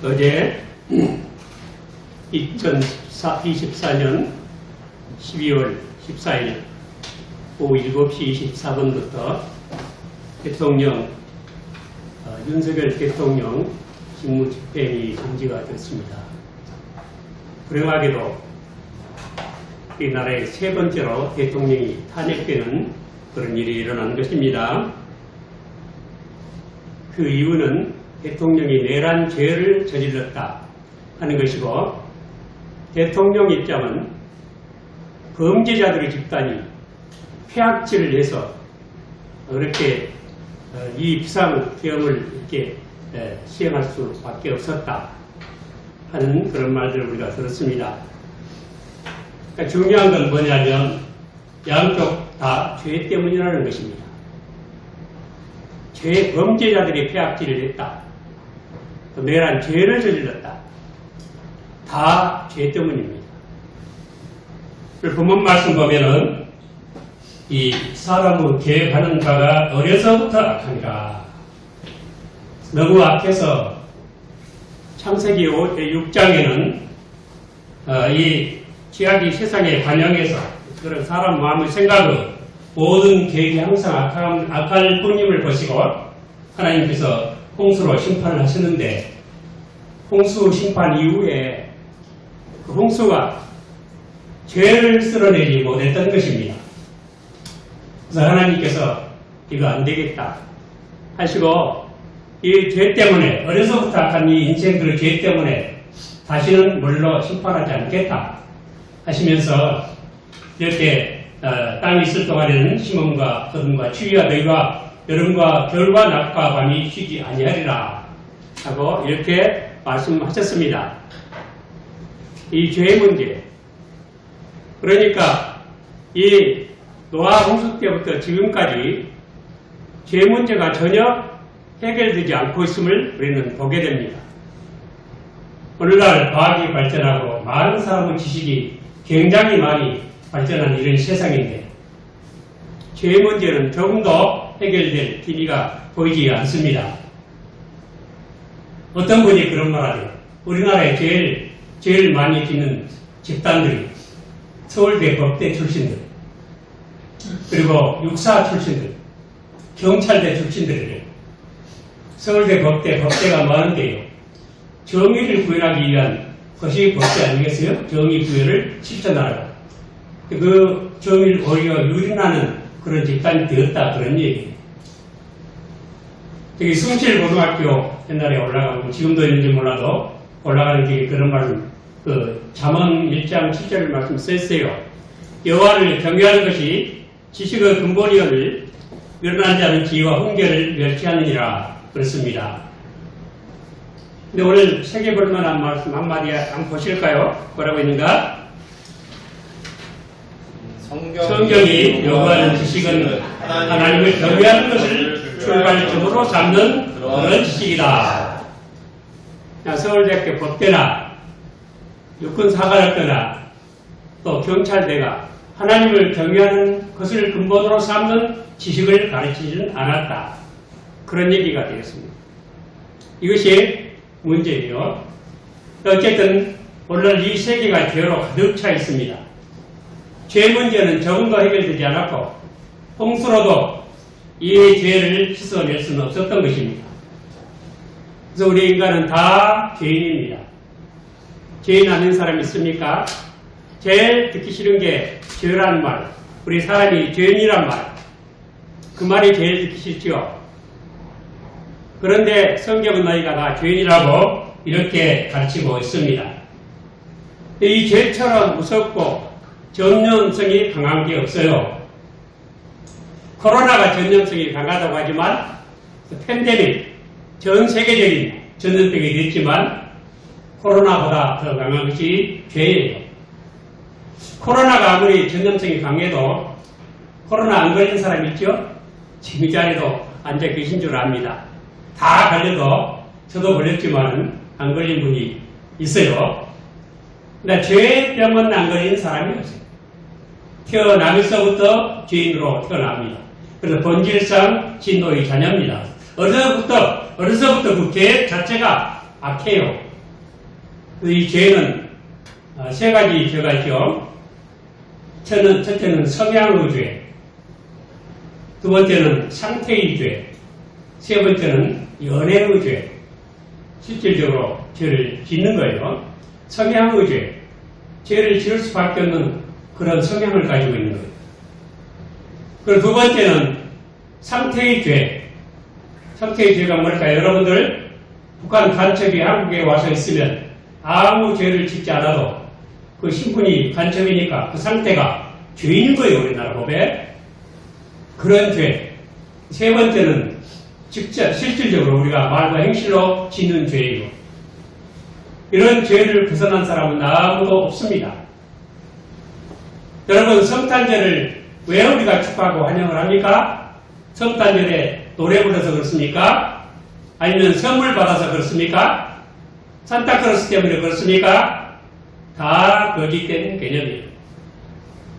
어제 2024년 12월 14일 오후 7시 24분부터 대통령 윤석열 대통령 직무집행이 정지가 됐습니다. 불행하게도 이 나라의 세 번째로 대통령이 탄핵되는 그런 일이 일어난 것입니다. 그 이유는 대통령이 내란 죄를 저질렀다 하는 것이고, 대통령 입장은 범죄자들의 집단이 폐악질을 해서 그렇게 이 비상계엄을 이렇게 시행할 수밖에 없었다 하는 그런 말들을 우리가 들었습니다. 그러니까 중요한 건 뭐냐면 양쪽 다 죄 때문이라는 것입니다. 범죄자들이 폐악질을 했다, 또 내란 죄를 저질렀다, 다 죄 때문입니다. 본문 말씀 보면은 이 사람의 계획하는 바가 어려서부터 악하니라. 너무 악해서 창세기 6장에는 이 죄악이 세상에 관영해서 그런 사람 마음의 생각을 모든 계획이 항상 악할 뿐임을 보시고 하나님께서 홍수로 심판을 하시는데, 홍수 심판 이후에 그 홍수가 죄를 쓸어내지 못했던 것입니다. 그래서 하나님께서 이거 안 되겠다 하시고, 이 죄 때문에, 어려서부터 악한 이 인생들의 죄 때문에 다시는 물로 심판하지 않겠다 하시면서 이렇게 땅이 있을 동안에는 심음과 거둠과 추위와 더위와 여름과 겨울과 낮과 밤이 쉬지 아니하리라 하고 이렇게 말씀하셨습니다. 이 죄의 문제, 그러니까 이 노아 홍수 때부터 지금까지 죄 문제가 전혀 해결되지 않고 있음을 우리는 보게 됩니다. 오늘날 과학이 발전하고 많은 사람의 지식이 굉장히 많이 발전한 이런 세상인데 죄 문제는 조금도 해결될 기미가 보이지 않습니다. 어떤 분이 그런 말 하래요. 우리나라에 제일 많이 짓는 집단들이 서울대 법대 출신들, 그리고 육사 출신들, 경찰대 출신들이래요. 서울대 법대가 많은데요, 정의를 구현하기 위한 것이 법대 아니겠어요? 정의 구현을 실천하라. 그 정의를 오히려 유린하는 그런 집단이 되었다, 그런 얘기예요. 여기 숭실고등학교 옛날에 올라가고 지금도 있는지 몰라도 올라가는 길에 그런 말을 잠언 1장 7절을 말씀 썼어요. 여호와를 경외하는 것이 지식의 근본이오늘 멸하지 않은 지혜와 훈계를 멸치하느니라 그렇습니다. 근데 오늘 새겨 볼 만한 말씀 한마디 한번 보실까요? 뭐라고 있는가? 성경이 요구하는 지식은 하나님을 경외하는 것을 출발점으로 삼는 그런 지식이다. 서울대학교 법대나 육군사관학교나 또 경찰대가 하나님을 경외하는 것을 근본으로 삼는 지식을 가르치지는 않았다, 그런 얘기가 되었습니다. 이것이 문제예요. 어쨌든 오늘 이 세계가 죄로 가득 차 있습니다. 죄 문제는 조금도 해결되지 않았고 홍수로도 이 죄를 씻어낼 수는 없었던 것입니다. 그래서 우리 인간은 다 죄인입니다. 죄인 아닌 사람이 있습니까? 제일 듣기 싫은 게 죄란 말, 우리 사람이 죄인이란 말, 그 말이 제일 듣기 싫지요. 그런데 성경은 너희가 다 죄인이라고 이렇게 가르치고 있습니다. 이 죄처럼 무섭고 전염성이 강한 게 없어요. 코로나가 전염성이 강하다고 하지만 팬데믹, 전 세계적인 전염병이 됐지만 코로나보다 더 강한 것이 죄예요. 코로나가 아무리 전염성이 강해도 코로나 안 걸린 사람 있죠? 지금 이 자리에도 앉아 계신 줄 압니다. 다 걸려도, 저도 걸렸지만 안 걸린 분이 있어요. 근데 죄병은 안 걸린 사람이 없어요. 태어나면서부터 죄인으로 태어납니다. 그래서 본질상 진노의 자녀입니다. 어려서부터 그 계획 자체가 악해요. 이 죄는 세 가지 죄가 있죠. 첫째는 성향의 죄, 두 번째는 상태의 죄, 세 번째는 연애의 죄. 실질적으로 죄를 짓는 거예요. 성향의 죄, 죄를 지을 수밖에 없는 그런 성향을 가지고 있는 거예요. 그리고 두 번째는 상태의 죄. 상태의 죄가 뭘까요? 여러분들 북한 간첩이 한국에 와서 있으면 아무 죄를 짓지 않아도 그 신분이 간첩이니까 그 상태가 죄인 거예요. 우리나라 법에. 그런 죄. 세 번째는 직접 실질적으로 우리가 말과 행실로 짓는 죄예요. 이런 죄를 벗어난 사람은 아무도 없습니다. 여러분, 성탄절을 왜 우리가 축하하고 환영을 합니까? 성탄절에 노래 불러서 그렇습니까? 아니면 선물 받아서 그렇습니까? 산타크로스 때문에 그렇습니까? 다 거짓된 개념이에요.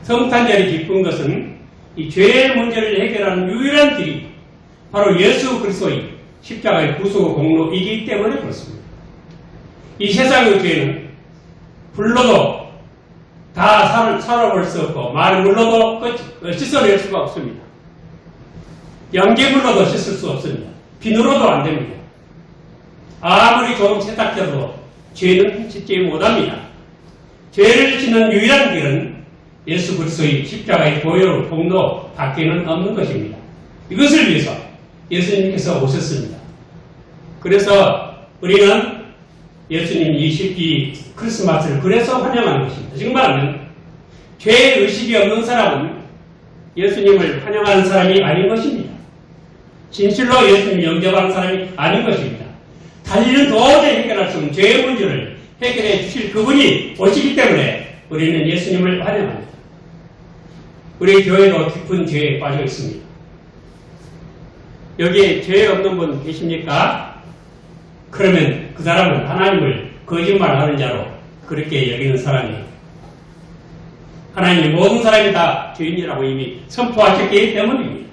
성탄절이 기쁜 것은 이 죄의 문제를 해결하는 유일한 길이 바로 예수 그리스도의 십자가의 구속 공로이기 때문에 그렇습니다. 이 세상의 죄는 불러도 다 살아볼 수 없고 말물로도 씻어낼 수가 없습니다. 연기물로도 씻을 수 없습니다. 비누로도 안 됩니다. 아무리 좋은 세탁기로도 죄는 씻지 못합니다. 죄를 짓는 유일한 길은 예수 그리스도의 십자가의 보혈 공로 밖에는 없는 것입니다. 이것을 위해서 예수님께서 오셨습니다. 그래서 우리는 예수님 이 크리스마스를 그래서 환영하는 것입니다. 지금 말하면 죄의 의식이 없는 사람은 예수님을 환영하는 사람이 아닌 것입니다. 진실로 예수님을 영접하는 사람이 아닌 것입니다. 달리는 도저히 해결할 수 없는 죄의 문제를 해결해 주실 그분이 오시기 때문에 우리는 예수님을 환영합니다. 우리 교회도 깊은 죄에 빠져 있습니다. 여기에 죄 없는 분 계십니까? 그러면 그 사람은 하나님을 거짓말하는 자로 그렇게 여기는 사람이에요. 하나님이 모든 사람이 다 죄인이라고 이미 선포하셨기 때문입니다.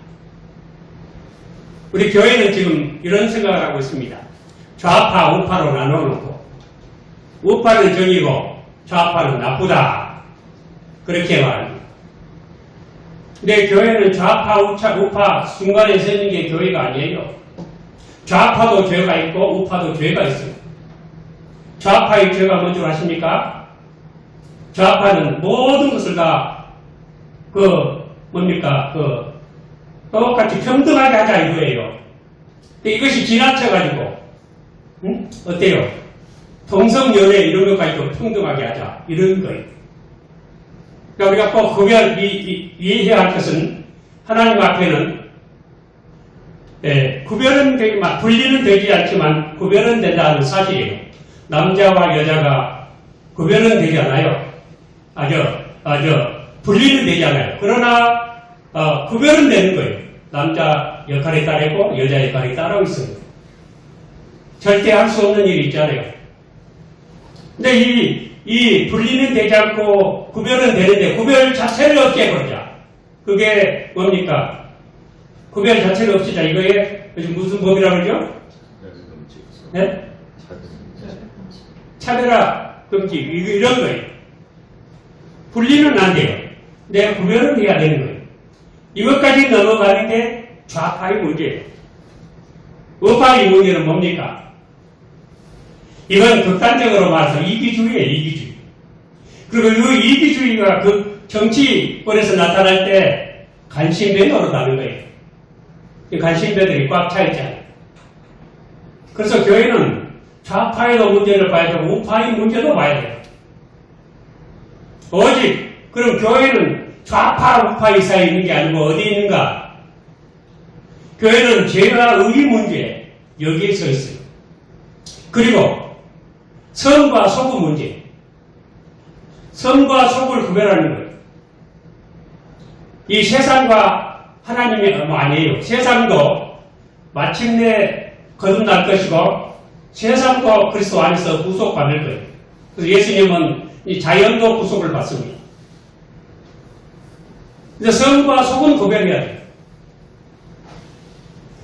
우리 교회는 지금 이런 생각을 하고 있습니다. 좌파, 우파로 나눠놓고 우파는 정이고 좌파는 나쁘다. 그렇게 말합니다. 근데 교회는 좌파, 우파 중간에 서 있는 게 교회가 아니에요. 좌파도 죄가 있고 우파도 죄가 있어요. 좌파의 죄가 뭔지 아십니까? 좌파는 모든 것을 다 똑같이 평등하게 하자 이거예요. 근데 이것이 지나쳐가지고 어때요? 동성연애 이런 것까지도 평등하게 하자 이런 거예요. 그러니까 우리가 꼭 이해해야 할 것은 하나님 앞에는 구별은 분리는 되지 않지만 구별은 된다는 사실이에요. 남자와 여자가 구별은 되지 않아요. 분리는 되지 않아요. 그러나 구별은 되는 거예요. 남자 역할에 따르고 여자 역할에 따르고 있어요. 절대 할 수 없는 일이 있잖아요. 근데 이 분리는 되지 않고 구별은 되는데 구별 자체를 없애버리자. 그게 뭡니까? 구별 자체를 없애자. 이거에 무슨 법이라고 그러죠? 네? 차별화 금지. 이런 거예요. 분리는 안 돼요. 근데 구별은 해야 되는 거예요. 이것까지 넘어가는 게 좌파의 문제예요. 우파의 문제는 뭡니까? 이건 극단적으로 말해서 이기주의예요. 이기주의. 그리고 이 이기주의가 그 정치권에서 나타날 때 간신배 노릇하는 거예요. 이 간신배들이 꽉 차 있잖아요. 그래서 교회는 좌파의 문제를 봐야 되고 우파의 문제도 봐야 돼요. 오직 그럼 교회는 좌파 우파 사이에 있는 게 아니고 어디 있는가? 교회는 죄와 의의 문제 여기에 서 있어요. 그리고 선과 속의 문제. 선과 속을 구별하는 거예요. 이 세상과 하나님이 아니에요. 세상도 마침내 거듭날 것이고 세상도 그리스도 안에서 구속받을 거예요. 그래서 예수님은 이 자연도 구속을 받습니다. 이제 선과 속은 구별해야 돼요.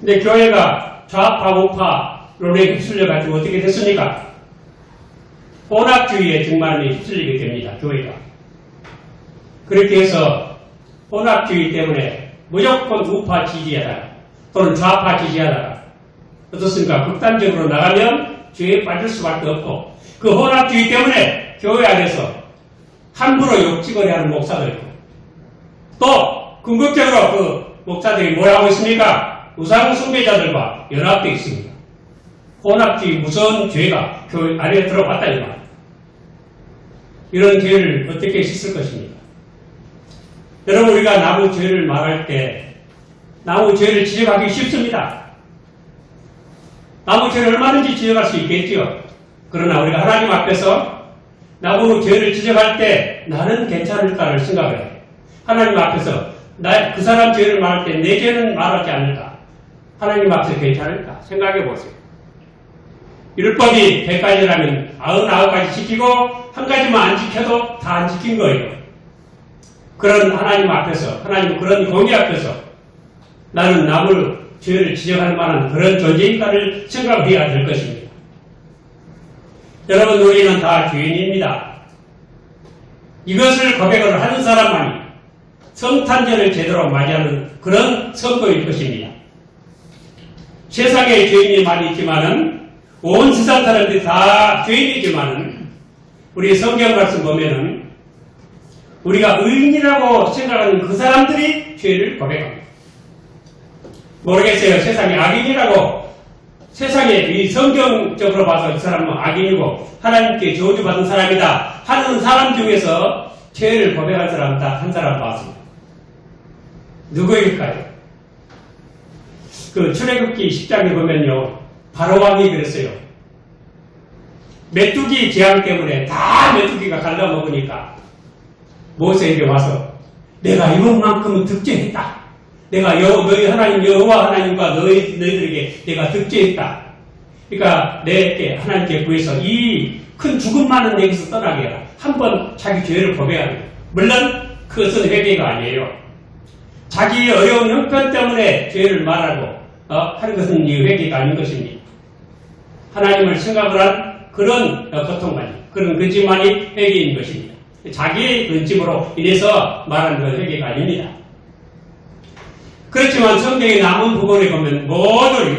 근데 교회가 좌파 우파 론에 휩쓸려가지고 어떻게 됐습니까? 혼합주의에 등만에 휩쓸리게 됩니다. 교회가. 그렇게 해서 혼합주의 때문에 무조건 우파 지지하다가 또는 좌파 지지하다가 어떻습니까? 극단적으로 나가면 죄에 빠질 수밖에 없고 그 혼합주의 때문에 교회 안에서 함부로 욕지거리 하는 목사도 있고 또 궁극적으로 그 목사들이 뭘 하고 있습니까? 우상 숭배자들과 연합되어 있습니다. 혼합주의 무서운 죄가 교회 안에 들어왔다 이 말. 이런 죄를 어떻게 씻을 것입니까? 여러분 우리가 남의 죄를 말할 때 남의 죄를 지적하기 쉽습니다. 남의 죄를 얼마든지 지적할 수 있겠지요. 그러나 우리가 하나님 앞에서 남의 죄를 지적할 때 나는 괜찮을까를 생각을 해요. 하나님 앞에서 그 사람 죄를 말할 때 내 죄는 말하지 않을까? 하나님 앞에서 괜찮을까? 생각해 보세요. 율법이 100가지라면 99가지 지키고 한 가지만 안 지켜도 다 안 지킨 거예요. 그런 하나님 앞에서, 하나님 그런 공의 앞에서 나는 남을 죄를 지적할 만한 그런 존재인가를 생각해야 될 것입니다. 여러분 우리는 다 죄인입니다. 이것을 고백을 하는 사람만이 성탄절을 제대로 맞이하는 그런 선거일 것입니다. 세상에 죄인이 많이 있지만은 온 세상 사람들이 다 죄인이지만은 우리 성경 말씀 보면은 우리가 의인이라고 생각하는 그 사람들이 죄를 고백합니다. 모르겠어요. 세상에 악인이라고 세상에 이 성경적으로 봐서 이 사람은 악인이고 하나님께 저주받은 사람이다 하는 사람 중에서 죄를 고백한 사람 딱 한 사람 봤습니다. 누구일까요? 그 출애굽기 10장에 보면요. 바로왕이 그랬어요. 메뚜기 재앙 때문에 다 메뚜기가 갉아먹으니까 모세에게 와서 내가 이번만큼은 득죄했다. 내가 너희 하나님 여호와 하나님과 너희들에게 내가 득죄했다. 그러니까 내게 하나님께 구해서 이 큰 죽음만은 내게서 떠나게 해라. 한번 자기 죄를 고백하는 거예요. 물론 그것은 회개가 아니에요. 자기의 어려운 형편 때문에 죄를 말하고 하는 것은 이 회개가 아닌 것입니다. 하나님을 생각을 한 그런 고통만이 그런 근심만이 회개인 것입니다. 자기의 근심으로 인해서 말하는 건 회개가 아닙니다. 그렇지만 성경의 남은 부분에 보면 모두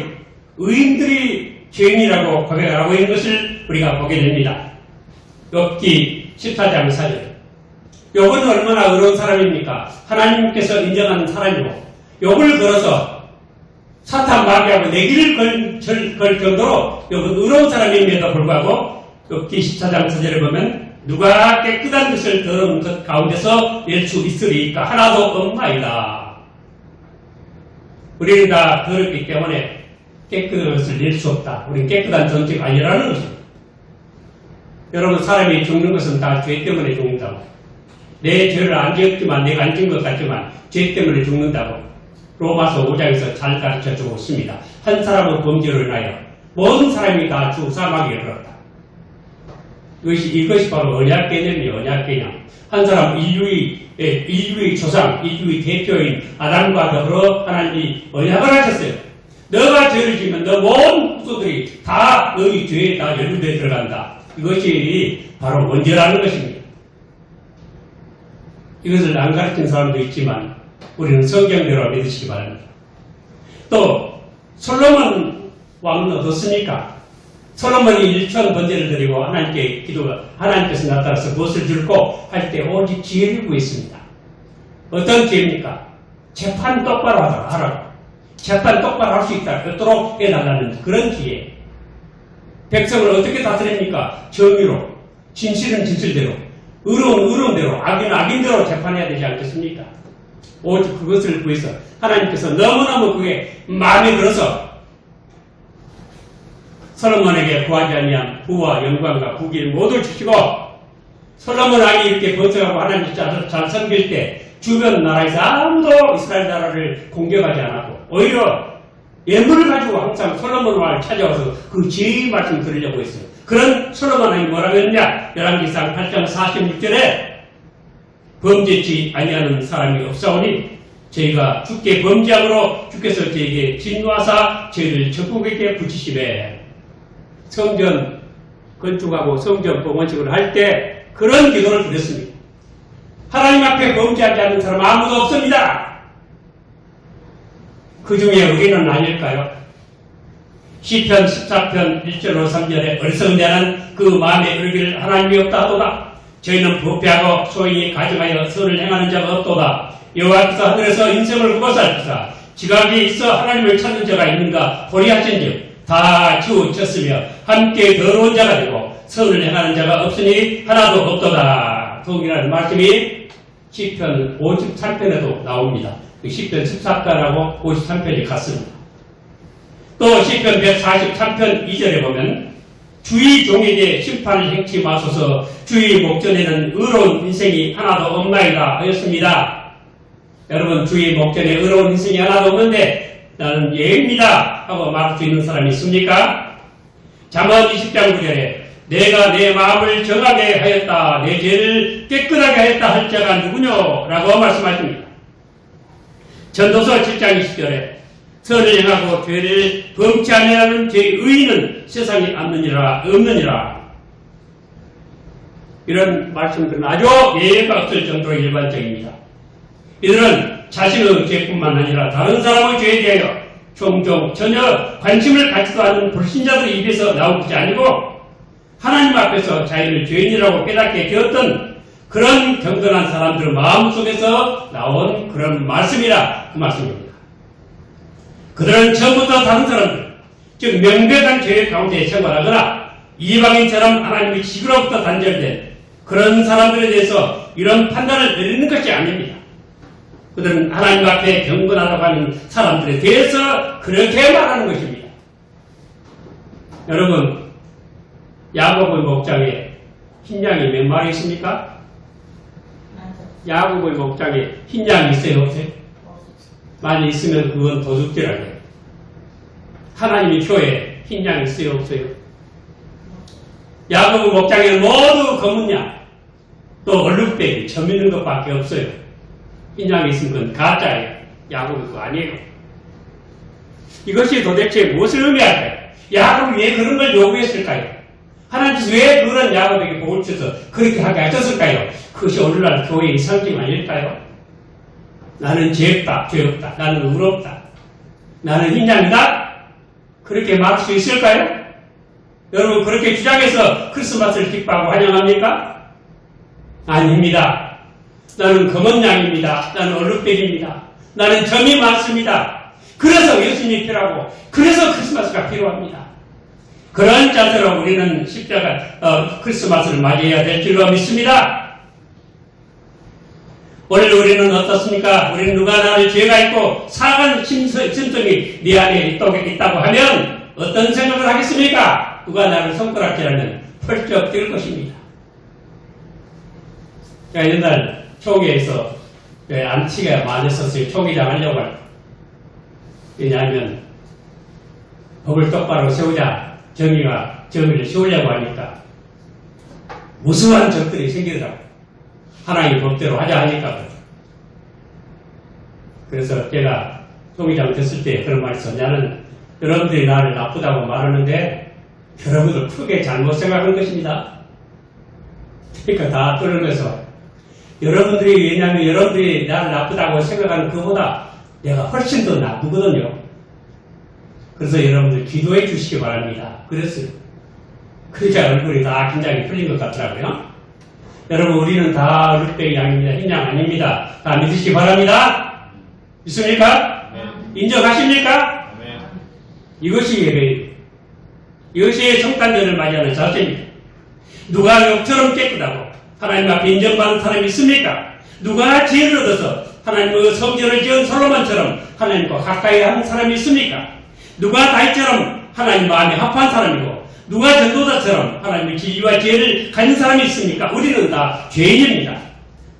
의인들이 죄인이라고 고백을 하고 있는 것을 우리가 보게 됩니다. 욥기 14장 4절. 욥은 얼마나 의로운 사람입니까? 하나님께서 인정하는 사람이고 욥을 걸어서 사탄 마귀하고 내기를 걸 정도로 욥은 의로운 사람임에도 불구하고 욥기 14장 4절에 보면 누가 깨끗한 것을 더러운 것 가운데서 낼 수 있으리까 하나도 없나이다. 우리는 다 더럽기 때문에 깨끗한 것을 낼 수 없다. 우리는 깨끗한 존재가 아니라는 것입니다. 여러분 사람이 죽는 것은 다 죄 때문에 죽는다고. 내 죄를 안 지었지만 내가 안 지은 것 같지만 죄 때문에 죽는다고. 로마서 5장에서 잘 가르쳐주고 있습니다. 한 사람의 범죄로 인하여 모든 사람이 다 사망에 이르렀다. 이것이 바로 언약 개념이에요. 언약 개념. 한 사람 인류의 조상, 인류의 대표인 아담과 더불어 하나님이 언약을 하셨어요. 너가 죄를 지면 너 모든 후손들이 다 너희 죄에 다 연루되어 들어간다. 이것이 바로 원죄라는 것입니다. 이것을 안 가르친 사람도 있지만 우리는 성경대로 믿으시기 바랍니다. 또 솔로몬 왕은 어떻습니까? 솔로몬이 1천 번제를 드리고 하나님께서 나타나서 무엇을 줄고 할 때 오직 지혜를 구했습니다. 어떤 지혜입니까? 재판 똑바로 하라고. 재판 똑바로 할 수 있도록 해달라는 그런 지혜. 백성을 어떻게 다스립니까? 정의로, 진실은 진실대로, 의로운 의로운대로, 악인은 악인대로 재판해야 되지 않겠습니까? 오직 그것을 구해서 하나님께서 너무너무 그게 마음에 들어서 솔로몬에게 구하지 아니한 부와 영광과 국위를 모두 주시고 솔로몬 왕이 이렇게 번성하고 하나님 잘 섬길 때 주변 나라에서 아무도 이스라엘 나라를 공격하지 않았고 오히려 예물을 가지고 항상 솔로몬 왕을 찾아와서 그 지혜의 말씀 들으려고 했어요. 그런 솔로몬 왕이 뭐라고 했냐? 열왕기상 8장 46절에 범죄치 아니하는 사람이 없사오니 저희가 주께 범죄함으로 주께서 저에게 진노하사 저희를 적국에게 붙이시매. 성전 건축하고 성전 봉헌식을 할 때 그런 기도를 드렸습니다. 하나님 앞에 범죄하지 않는 사람 아무도 없습니다. 그 중에 우리는 아닐까요? 시편 14편 1절로 3절에 어리석은 자는 그 마음에 이르기를 하나님이 없다 하도다. 저희는 부패하고 소인이 가정하여 선을 행하는 자가 없도다. 여호와께서 하늘에서 인생을 구하사옵소서. 지각이 있어 하나님을 찾는 자가 있는가 보리 하신즉 다 치우쳤으며 함께 더러운 자가 되고 선을 행하는 자가 없으니 하나도 없도다. 동일한 말씀이 시편 53편에도 나옵니다. 시편 14편하고 53편이 같습니다. 또 시편 143편 2절에 보면 주의 종에게 심판을 행치 마소서 주의 목전에는 의로운 인생이 하나도 없나이다 하였습니다. 여러분 주의 목전에 의로운 인생이 하나도 없는데 나는 예입니다 하고 말할 수 있는 사람이 있습니까? 잠언 20장 9절에 내가 내 마음을 정하게 하였다 내 죄를 깨끗하게 하였다 할 자가 누구뇨? 라고 말씀하십니다. 전도서 7장 20절에 선을 행하고 죄를 범치 아니하는 죄의 의인은 세상에 없느니라. 이런 말씀들은 아주 예외가 없을 정도로 일반적입니다. 이들은 자신의 죄뿐만 아니라 다른 사람의 죄에 대하여 종종 전혀 관심을 갖지도 않는 불신자들의 입에서 나오지 아니고 하나님 앞에서 자기를 죄인이라고 깨닫게 되었던 그런 경건한 사람들 마음속에서 나온 그런 말씀이라 그 말씀입니다. 그들은 처음부터 다른 사람들, 즉 명백한 죄 가운데 생활하거나 이방인처럼 하나님의 지구로부터 단절된 그런 사람들에 대해서 이런 판단을 내리는 것이 아닙니다. 그들은 하나님 앞에 경건하다고 하는 사람들에 대해서 그렇게 말하는 것입니다. 여러분, 야곱의 목장에 흰 양이 몇 마리 있습니까? 야곱의 목장에 흰 양이 있어요, 없어요? 만약 있으면 그건 도둑질하게. 하나님의 표에 흰 양이 있어요, 없어요? 야곱의 목장에는 모두 검은 양, 또 얼룩배기, 점 있는 것밖에 없어요. 흰 양이 있으면 그건 가짜예요. 야곱이 그거 아니에요. 이것이 도대체 무엇을 의미할까요? 야곱이 왜 그런 걸 요구했을까요? 하나님께서 왜 그런 야곱에게 복을 주셔서 그렇게 하게 하셨을까요? 그것이 오늘날 교회의 상징 아닐까요? 나는 죄 없다, 죄 없다. 나는 의롭다. 나는 흰양이다. 그렇게 말할 수 있을까요? 여러분 그렇게 주장해서 크리스마스를 기뻐하고 환영합니까? 아닙니다. 나는 검은 양입니다. 나는 얼룩배기입니다. 나는 점이 많습니다. 그래서 예수님이 필요하고 그래서 크리스마스가 필요합니다. 그런 자세로 우리는 크리스마스를 맞이해야 될 줄로 믿습니다. 오늘 우리는 어떻습니까? 우리는 누가 나를 죄가 있고 사악한 심성이 내 안에 있다고 하면 어떤 생각을 하겠습니까? 누가 나를 손가락질하면 펄쩍 뛸 것입니다. 제가 옛날 총회에서 안치가 많았었어요. 총회장 하려고 할 때. 왜냐하면 법을 똑바로 세우자 정의를 세우려고 하니까 무수한 적들이 생기더라고요. 하나님의 법대로 하자 하니까. 그래서 제가 총회장 됐을 때 그런 말을 했어. 나는 여러분들이 나를 나쁘다고 말하는데 여러분들 크게 잘못 생각한 것입니다. 그러니까 다 뚫어내서 여러분들이 왜냐하면 여러분들이 나를 나쁘다고 생각하는 그보다 내가 훨씬 더 나쁘거든요. 그래서 여러분들 기도해 주시기 바랍니다. 그랬어요. 그러자 얼굴이 다 긴장이 풀린 것 같더라고요. 여러분 우리는 다 얼룩배기 양입니다. 흰 양 아닙니다. 다 믿으시기 바랍니다. 믿습니까? 네. 인정하십니까? 네. 이것이 예배예요. 이것이 성탄절을 맞이하는 자세입니다. 누가 욕처럼 깨끗하고 하나님 앞에 인정받는 사람이 있습니까? 누가 죄를 얻어서 하나님의 성전을 지은 솔로몬처럼 하나님과 가까이 하는 사람이 있습니까? 누가 다윗처럼 하나님 마음에 합한 사람이고 누가 전도자처럼 하나님의 진리와 지혜를 가진 사람이 있습니까? 우리는 다 죄인입니다.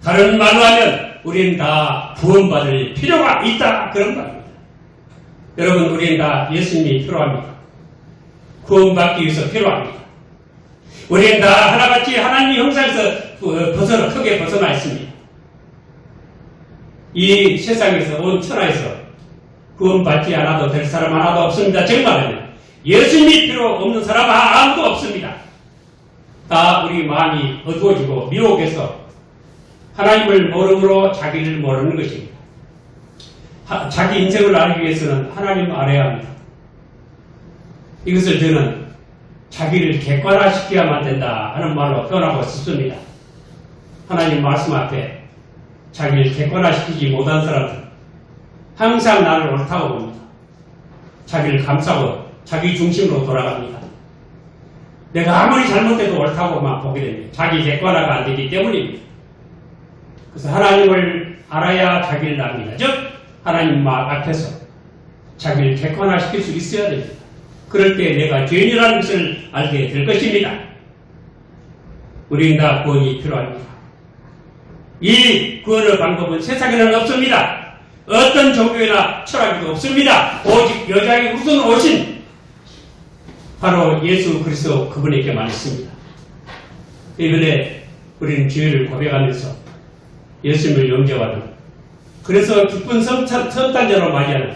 다른 말로 하면 우리는 다 구원받을 필요가 있다 그런 말입니다. 여러분 우리는 다 예수님이 필요합니다. 구원받기 위해서 필요합니다. 우리는 다 하나같이 하나님의 형상에서 크게 벗어나 있습니다. 이 세상에서 온 천하에서 구원받지 않아도 될 사람 하나도 없습니다. 정말로 예수님이 필요 없는 사람 아무도 없습니다. 다 우리 마음이 어두워지고 미혹해서 하나님을 모름으로 자기를 모르는 것입니다. 자기 인생을 알기 위해서는 하나님을 알아야 합니다. 이것을 저는 자기를 객관화시켜야만 된다 하는 말로 표현하고 싶습니다. 하나님 말씀 앞에 자기를 객관화시키지 못한 사람들은 항상 나를 옳다고 봅니다. 자기를 감싸고 자기 중심으로 돌아갑니다. 내가 아무리 잘못해도 옳다고만 보게 됩니다. 자기 객관화가 안 되기 때문입니다. 그래서 하나님을 알아야 자기를 압니다. 즉 하나님 말 앞에서 자기를 객관화시킬 수 있어야 됩니다. 그럴 때 내가 죄인이라는 것을 알게 될 것입니다. 우리는 다 구원이 필요합니다. 이 구원의 방법은 세상에는 없습니다. 어떤 종교나 철학에도 없습니다. 오직 여자에게 우선 오신 바로 예수 그리스도 그분에게만 있습니다. 이번에 우리는 죄를 고백하면서 예수님을 영접하는 그래서 기쁜 성탄절로 맞이하는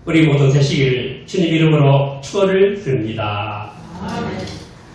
우리 모두 되시기를 주님 이름으로 축원을 드립니다. 아멘.